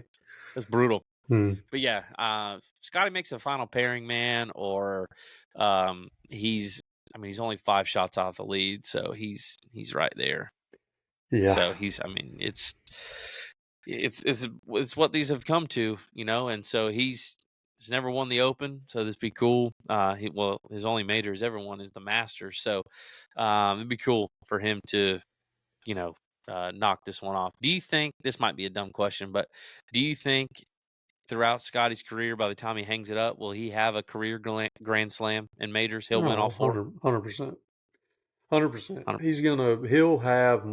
brutal. But yeah, Scotty makes a final pairing, man, or he's only 5 shots off the lead, so he's right there. Yeah. So it's what these have come to, and so he's never won the Open, so this be cool. His only major he's ever won is the Masters, so it'd be cool for him to, knock this one off. Do you think this might be a dumb question, but do you think throughout Scotty's career, by the time he hangs it up, will he have a career Grand Slam in majors? He'll win all No, four. 100%. 100%. 100 He'll have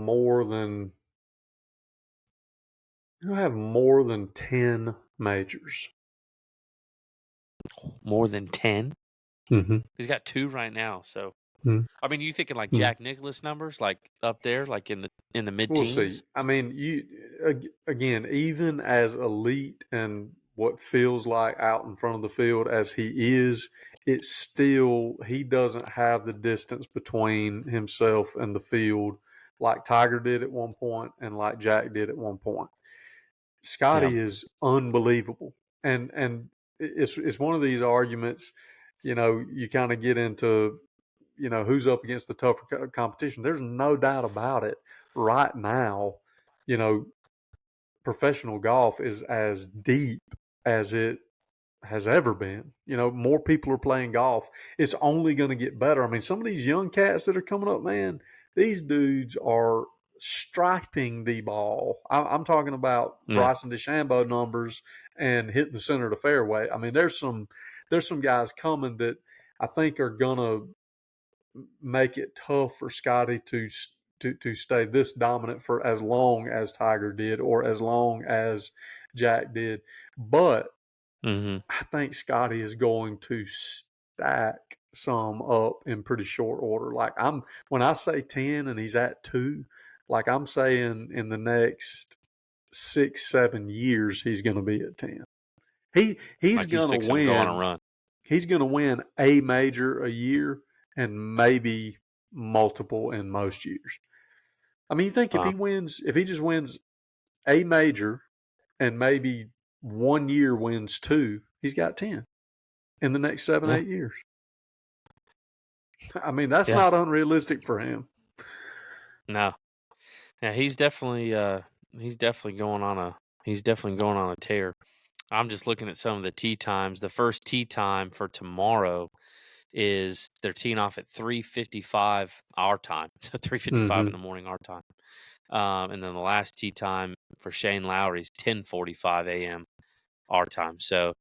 more than 10 majors. More than 10? Mm-hmm. He's got 2 right now. So, Mm-hmm. I mean, you thinking like Mm-hmm. Jack Nicklaus numbers, like up there, like in the mid We'll teens? see. I mean, again, even as elite and what feels like out in front of the field as he is, it's still he doesn't have the distance between himself and the field like Tiger did at one point and like Jack did at one point. Yeah. Scotty is unbelievable, and it's one of these arguments. You kind of get into who's up against the tougher competition. There's no doubt about it. Right now, you know, professional golf is as deep as it has ever been. More people are playing golf. It's only going to get better. I mean, some of these young cats that are coming up, man, these dudes are striping the ball. I'm talking about Yeah. Bryson DeChambeau numbers and hitting the center of the fairway. I mean, there's some guys coming that I think are gonna make it tough for Scotty to stay this dominant for as long as Tiger did or as long as Jack did. But Mm-hmm. I think Scotty is going to stack some up in pretty short order. Like when I say 10 and he's at 2, like I'm saying in the next 6-7 years he's going to be at 10. He's Like he's going to fixing to go on a win. run. He's going to win a major a year and maybe multiple in most years. I mean, you think if Wow. he just wins a major and maybe 1 year wins 2, he's got 10 in the next 7, Yeah. 8 years. I mean, that's Yeah. not unrealistic for him. No. Yeah, he's definitely going on a tear. I'm just looking at some of the tee times. The first tee time for tomorrow is they're teeing off at 3:55 our time. So 3:55 in the morning our time. And then the last tee time for Shane Lowry is 10:45 a.m. our time. So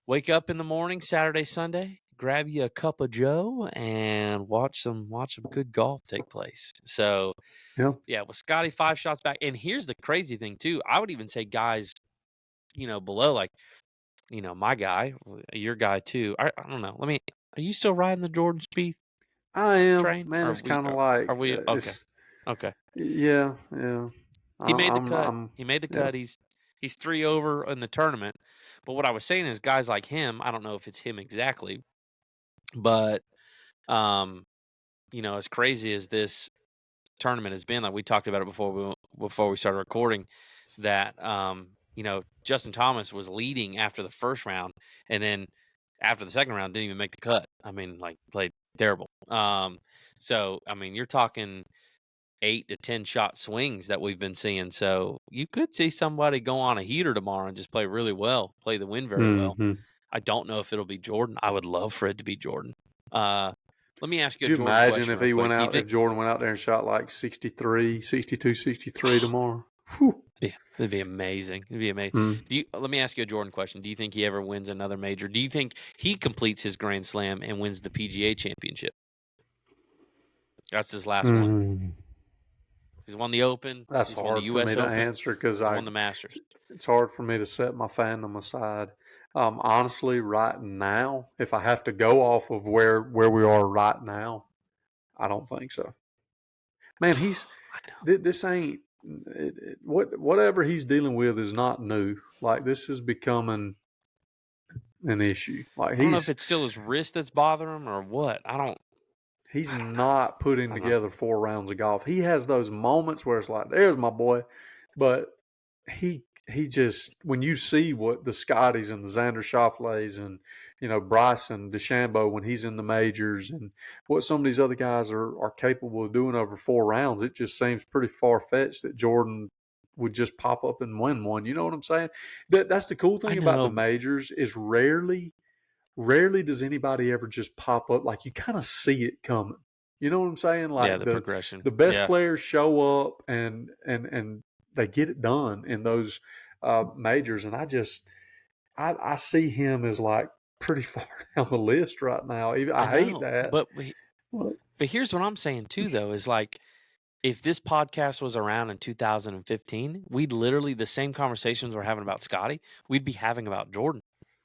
wake up in the morning, Saturday, Sunday, grab you a cup of Joe and watch some good golf take place. So Yeah. with Scotty 5 shots back. And here's the crazy thing too. I would even say guys, below, like, my guy, your guy too. I don't know. Are you still riding the Jordan Spieth I am. train? Man, it's kind of like Are we okay? it's Okay. yeah. He made the cut. I'm He made the yeah. cut. He's 3 over in the tournament. But what I was saying is guys like him, I don't know if it's him exactly, but as crazy as this tournament has been, like we talked about it before we started recording, that Justin Thomas was leading after the first round, and then after the second round didn't even make the cut. I mean, like, played terrible. So I mean, you're talking 8 to 10 shot swings that we've been seeing. So you could see somebody go on a heater tomorrow and just play really well, play the wind very well. Mm-hmm. I don't know if it'll be Jordan. I would love for it to be Jordan. Let me ask you Could a you Jordan imagine question if real quick. Do you think if Jordan went out there and shot like 63, 62, 63 tomorrow? Whew. it'd be amazing? It'd be amazing. Mm. Let me ask you a Jordan question. Do you think he ever wins another major? Do you think he completes his Grand Slam and wins the PGA Championship? That's his last one. Mm. He's won the Open. That's He's won the hard for U.S. me to Open. answer because He's won the Masters. it's hard for me to set my fandom aside. Honestly, right now, if I have to go off of where we are right now, I don't think so. Man, this ain't whatever he's dealing with is not new. Like, this is becoming an issue. Like, I don't know if it's still his wrist that's bothering him or what. he's not putting I don't know. together 4 rounds of golf. He has those moments where it's like, there's my boy, but he just, when you see what the Scotties and the Xander Schauffele's and Bryson DeChambeau when he's in the majors and what some of these other guys are capable of doing over 4 rounds, it just seems pretty far fetched that Jordan would just pop up and win one. You know what I'm saying? That's the cool I thing about the know. majors is rarely does anybody ever just pop up. Like, you kind of see it coming. You know what I'm saying? Yeah, Like the progression. the best Yeah. players show up and they get it done in those majors, and I see him as like pretty far down the list right now. I I hate know, that. but here's what I'm saying too, though, is like if this podcast was around in 2015, we'd literally the same conversations we're having about Scotty, we'd be having about Jordan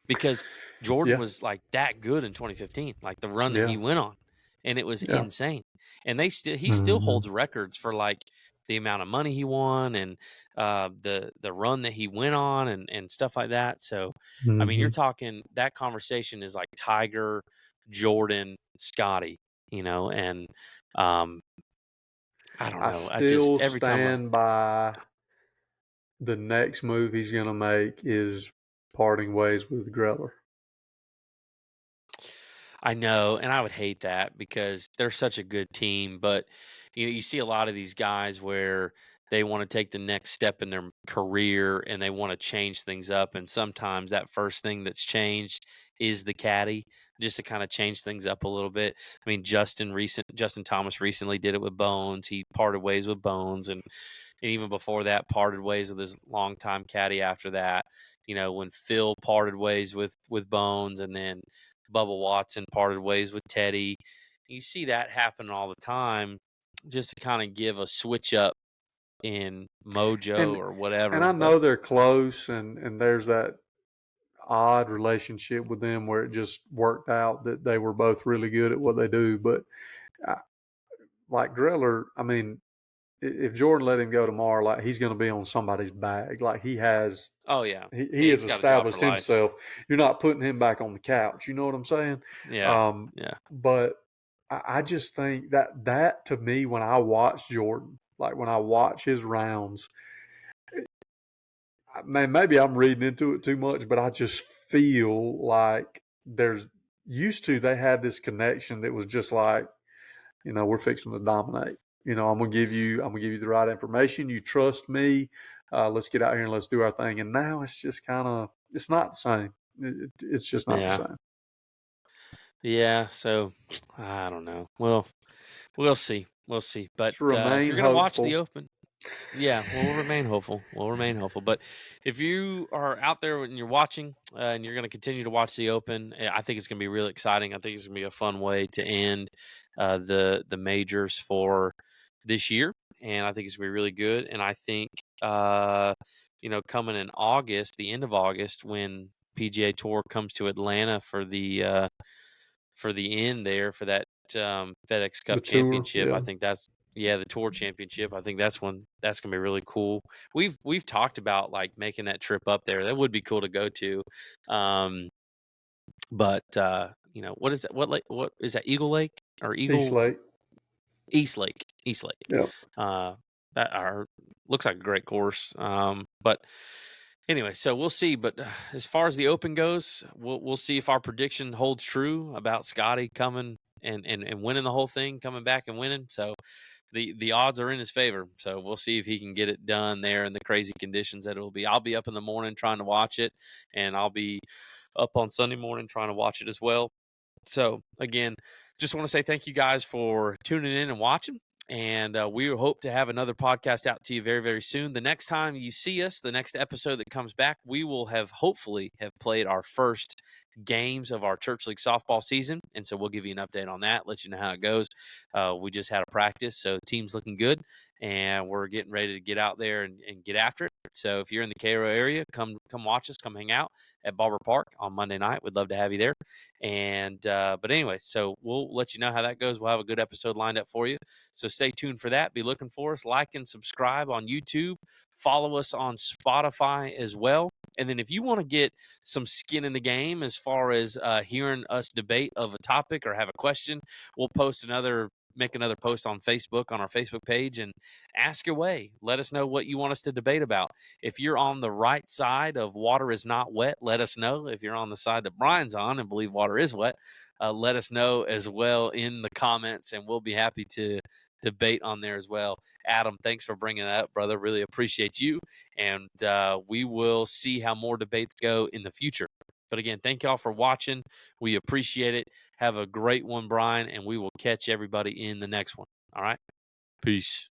because Jordan Yeah, was like that good in 2015, like the run that he yeah, went on, and it was yeah. insane. And he still Hmm. holds records for like the amount of money he won and the run that he went on and stuff like that. So, I mean, you're Hmm. talking that conversation is like Tiger, Jordan, Scotty, and um, I don't I know. I just still every time stand by the next move he's going to make is parting ways with Greller. I know, and I would hate that because they're such a good team. But you see a lot of these guys where they want to take the next step in their career and they want to change things up. And sometimes that first thing that's changed is the caddy, just to kind of change things up a little bit. I mean, Justin Thomas recently did it with Bones. He parted ways with Bones, and even before that, parted ways with his longtime caddy. After that, when Phil parted ways with Bones, and then Bubba Watson parted ways with Teddy. You see that happen all the time, just to kind of give a switch up in mojo And or and whatever. I But know they're close, and there's that odd relationship with them where it just worked out that they were both really good at what they do. But I, like Greller, I mean, if Jordan let him go tomorrow, like he's going to be on somebody's bag. Like oh yeah, he yeah, has he's got a job for established life. himself. You're not putting him back on the couch. You know what I'm saying? Yeah, Um, yeah, but I just think that to me, when I watch Jordan, like when I watch his rounds, man, maybe I'm reading into it too much, but I just feel like there's used to they had this connection that was just like, we're fixing to dominate. I'm gonna give you the right information. You trust me. Let's get out here and let's do our thing. And now it's just it's not the same. It's just not the yeah, same. yeah. So I don't know. Well, we'll see. We'll see. But Just if remain you're gonna watch the hopeful. Open, yeah, we'll remain hopeful. We'll remain hopeful. But if you are out there and you're watching and you're going to continue to watch the Open, I think it's going to be really exciting. I think it's going to be a fun way to end the majors for this year, and I think it's going to be really good. And I think coming in August, the end of August, when PGA Tour comes to Atlanta for the end there for that FedEx The Cup tour, championship. I yeah. think that's the tour championship. I think that's when that's gonna be really cool. We've talked about like making that trip up there. That would be cool to go to. Um, but what is that? What is that? Eagle Lake or East Eagle Lake, East Lake? East Lake. yeah. Uh, that are looks like a great course. But anyway, so we'll see. But as far as the Open goes, we'll see if our prediction holds true about Scotty coming and winning the whole thing, coming back and winning. So the odds are in his favor. So we'll see if he can get it done there in the crazy conditions that it'll be. I'll be up in the morning trying to watch it, and I'll be up on Sunday morning trying to watch it as well. So again, just want to say thank you guys for tuning in and watching. And we hope to have another podcast out to you very, very soon. The next time you see us, the next episode that comes back, we will have hopefully have played our first games of our church league softball season, and so we'll give you an update on that, let you know how it goes. We just had a practice, so team's looking good, and we're getting ready to get out there and get after it. So if you're in the Cairo area, come watch us, come hang out at Barber Park on Monday night. We'd love to have you there. And but anyway, so we'll let you know how that goes. We'll have a good episode lined up for you. So stay tuned for that. Be looking for us. Like and subscribe on YouTube. Follow us on Spotify as well. And then if you want to get some skin in the game as far as hearing us debate of a topic or have a question, we'll make another post on Facebook on our Facebook page and ask away. Let us know what you want us to debate about. If you're on the right side of water is not wet, let us know. If you're on the side that Bryan's on and believe water is wet, let us know as well in the comments, and we'll be happy to debate on there as well. Adam, thanks for bringing that up, brother. Really appreciate you, and we will see how more debates go in the future. But again, thank y'all for watching. We appreciate it. Have a great one, Bryan, and we will catch everybody in the next one. All right. Peace.